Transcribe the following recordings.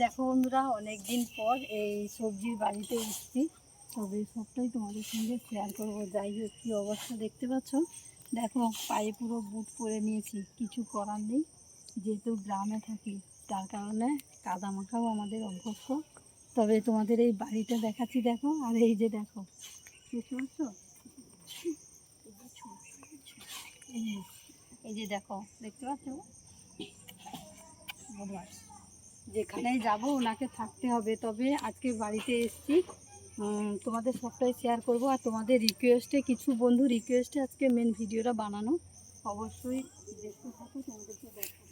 দেখো বন্ধুরা, অনেক দিন পর এই সবজির বাড়িতে এসেছি। তবে সবটাই তোমাদের সঙ্গে শেয়ার করবো। যাই হোক, কী অবস্থা দেখতে পাচ্ছ। দেখো, পায়ে পুরো বুট পরে নিয়েছি, কিছু করার নেই, যেহেতু গ্রামে থাকি তার কারণে কাদা মাখাও আমাদের অভ্যস্ত। তবে তোমাদের এই বাড়িটা দেখাচ্ছি, দেখো। আর এই যে দেখো, বুঝতে পারছো, এই যে দেখো, দেখতে পাচ্ছ, যেখানে যাব ওনাকে থাকতে হবে। তবে আজকে বাড়িতে এসেছি, তোমাদের সবটাই শেয়ার করব। আর তোমাদের রিকোয়েস্টে, কিছু বন্ধু রিকোয়েস্টে আজকে মেন ভিডিওটা বানানো। অবশ্যই দেখতে থাকো, তোমাদেরকে দেখো।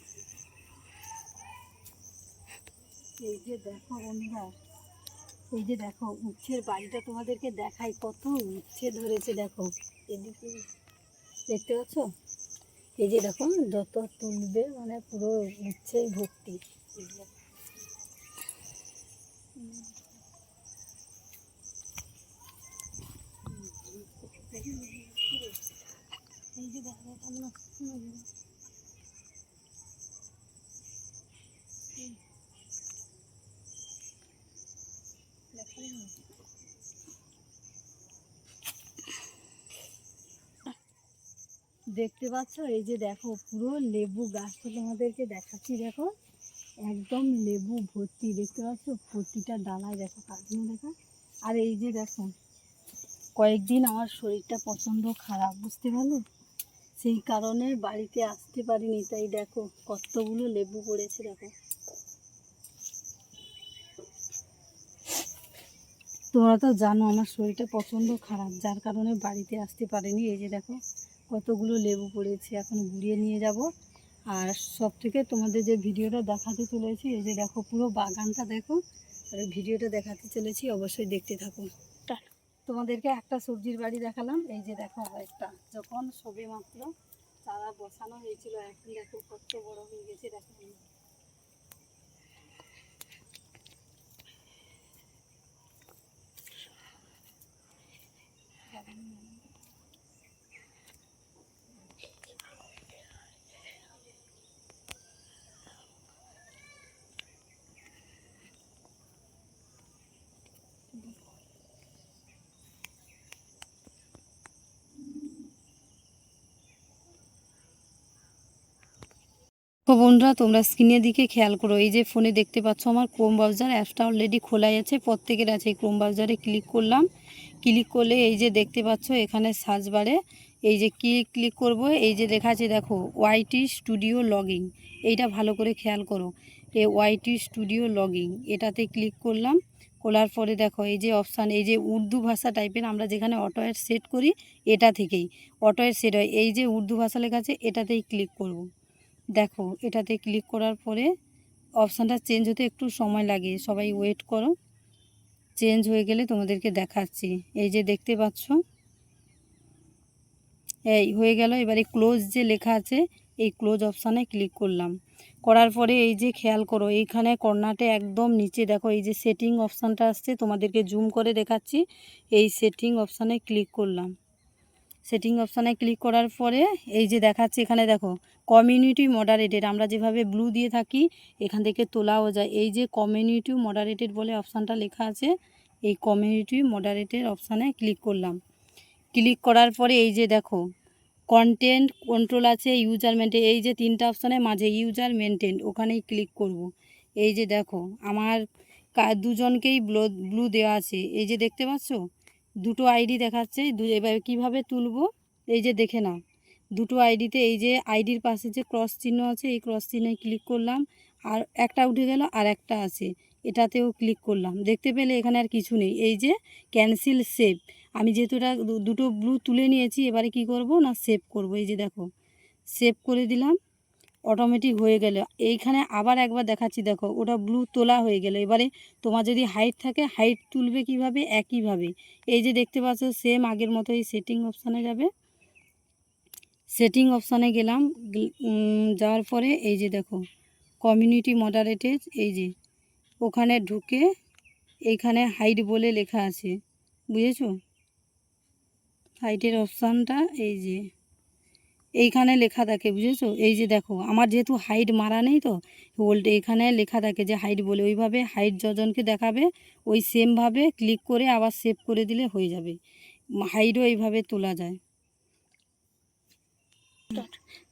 এই যে দেখো বন্ধুরা, এই যে দেখো উচ্ছের বাড়িটা তোমাদেরকে দেখাই। কত উচ্ছে ধরেছে দেখো, এদিকে দেখতে পাচ্ছ। এই যে দেখো, যত তুলবে মানে পুরো উচ্ছেই ভর্তি। এই যে দেখো, দেখতে পাচ্ছ। এই যে দেখো, পুরো লেবু গাছটা তোমাদেরকে দেখাচ্ছি। দেখো, একদম লেবু ভর্তি, দেখতে পাচ্ছ, প্রতিটা ডালায় দেখো কাটুন দেখা। আর এই যে দেখো, কয়েকদিন আমার শরীরটা প্রচণ্ড খারাপ, বুঝতে পারলে, সেই কারণে বাড়িতে আসতে পারিনি। তাই দেখো কতগুলো লেবু পড়েছে। দেখো, তোমরা তো জানো আমার শরীরটা প্রচণ্ড খারাপ, যার কারণে বাড়িতে আসতে পারিনি। এই যে দেখো কতগুলো লেবু পড়েছে, এখন ঘুরিয়ে নিয়ে যাব। আর সব থেকে তোমাদের যে ভিডিওটা দেখাতে চলেছি, এই যে দেখো পুরো বাগানটা দেখো, আর ভিডিওটা দেখাতে চলেছি, অবশ্যই দেখতে থাকো। তোমাদেরকে একটা সবজির বাড়ি দেখালাম, এই যে দেখো আরেকটা, যখন সবে মাত্র চারা বসানো হয়েছিল, এখন দেখো কত বড় হয়ে গেছে। দেখো, তো বন্ধুরা, তোমরা স্ক্রিনের দিকে খেয়াল করো। এই যে ফোনে দেখতে পাচ্ছ, আমার ক্রোম ব্রাউজার অ্যাপসটা অলরেডি খোলাই আছে, প্রত্যেকের আছে। ক্রোম ব্রাউজারে ক্লিক করলাম, ক্লিক করলে এই যে দেখতে পাচ্ছ এখানে সার্চ বারে এই যে ক্লিক করব, এই যে লেখা আছে দেখো ওয়াইটি স্টুডিও লগইন। এইটা ভালো করে খেয়াল করো, এই ওয়াইটি স্টুডিও লগইন, এটাতে ক্লিক করলাম। করার পরে দেখো এই যে অপশান, এই যে উর্দু ভাষা টাইপের, আমরা যেখানে অটো অ্যাড সেট করি এটা থেকেই অটো অ্যাড সেট হয়। এই যে উর্দু ভাষা লেখা আছে এটাতেই ক্লিক করব। দেখো, এটাতে ক্লিক করার পরে অপশানটা চেঞ্জ হতে একটু সময় লাগে, সবাই ওয়েট করো। চেঞ্জ হয়ে গেলে তোমাদেরকে দেখাচ্ছি। এই যে দেখতে পাচ্ছ, এই হয়ে গেল। এবারে ক্লোজ যে লেখা আছে, এই ক্লোজ অপশানে ক্লিক করলাম। করার পরে এই যে খেয়াল করো, এইখানে কর্নারতে একদম নিচে দেখো এই যে সেটিং অপশানটা আসছে, তোমাদেরকে জুম করে দেখাচ্ছি। এই সেটিং অপশানে ক্লিক করলাম। সেটিং অপশানে ক্লিক করার পরে এই যে দেখাচ্ছে, এখানে দেখো কমিউনিটি মডারেটেড, আমরা যেভাবে ব্লু দিয়ে থাকি এখান থেকে তোলাও যায়। এই যে কমিউনিটি মডারেটেড বলে অপশানটা লেখা আছে, এই কমিউনিটি মডারেটেড অপশানে ক্লিক করলাম। ক্লিক করার পরে এই যে দেখো কন্টেন্ট কন্ট্রোল আছে, ইউজার মেনটেন, এই যে তিনটা অপশানের মাঝে ইউজার মেনটেন, ওখানেই ক্লিক করব। এই যে দেখো আমার দুজনকেই ব্লু দেওয়া আছে, এই যে দেখতে পাচ্ছ দুটো আইডি দেখাচ্ছে। এবার কীভাবে তুলবো, এই যে দেখে নাও, দুটো আইডিতে এই যে আইডির পাশে যে ক্রস চিহ্ন আছে, এই ক্রস চিহ্নে ক্লিক করলাম, আর একটা উঠে গেল আর একটা আছে, এটাতেও ক্লিক করলাম। দেখতে পেলে এখানে আর কিছু নেই, এই যে ক্যান্সেল সেভ। আমি যেহেতু এটা দুটো ব্লু তুলে নিয়েছি, এবারে কি করব না সেভ করব। এই যে দেখো সেভ করে দিলাম, অটোমেটিক হয়ে গেল। এইখানে আবার একবার দেখাচ্ছি, দেখো ওটা ব্লু তোলা হয়ে গেল। এবারে তোমার যদি হাইট থাকে, হাইট তুলবে কিভাবে, একইভাবে এই যে দেখতে পাচ্ছ সেম আগের মতো এই সেটিং অপশানে যাবে। সেটিং অপশানে গেলাম, যাওয়ার পরে এই যে দেখো কমিউনিটি মডারেটেড, এই যে ওখানে ঢুকে এইখানে হাইট বলে লেখা আছে, বুঝেছো, হাইটের অপশানটা এই যে এইখানে লেখা থাকে, বুঝেছো? এই যে দেখো, আমার যেহেতু হাইট মারা নেই তো এইখানে লেখা থাকে যে হাইট বলে, ওইভাবে হাইট যজনকে দেখাবে, ওই সেমভাবে ক্লিক করে আবার সেভ করে দিলে হয়ে যাবে। হাইটও এইভাবে তোলা যায়।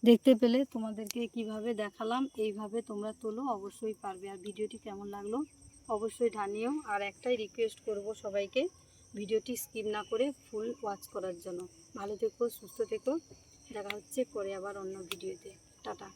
দেখতে পেলে তোমাদেরকে কিভাবে দেখালাম, এইভাবে তোমরা তোলো, অবশ্যই পারবে। আর ভিডিওটি কেমন লাগলো অবশ্যই জানিও। আর একটাই রিকোয়েস্ট করব সবাইকে, ভিডিওটি স্কিপ না করে ফুল ওয়াচ করার জন্য। ভালো থেকো, সুস্থ থেকো, দেখা হচ্ছে পরে আবার অন্য ভিডিওতে। টাটা।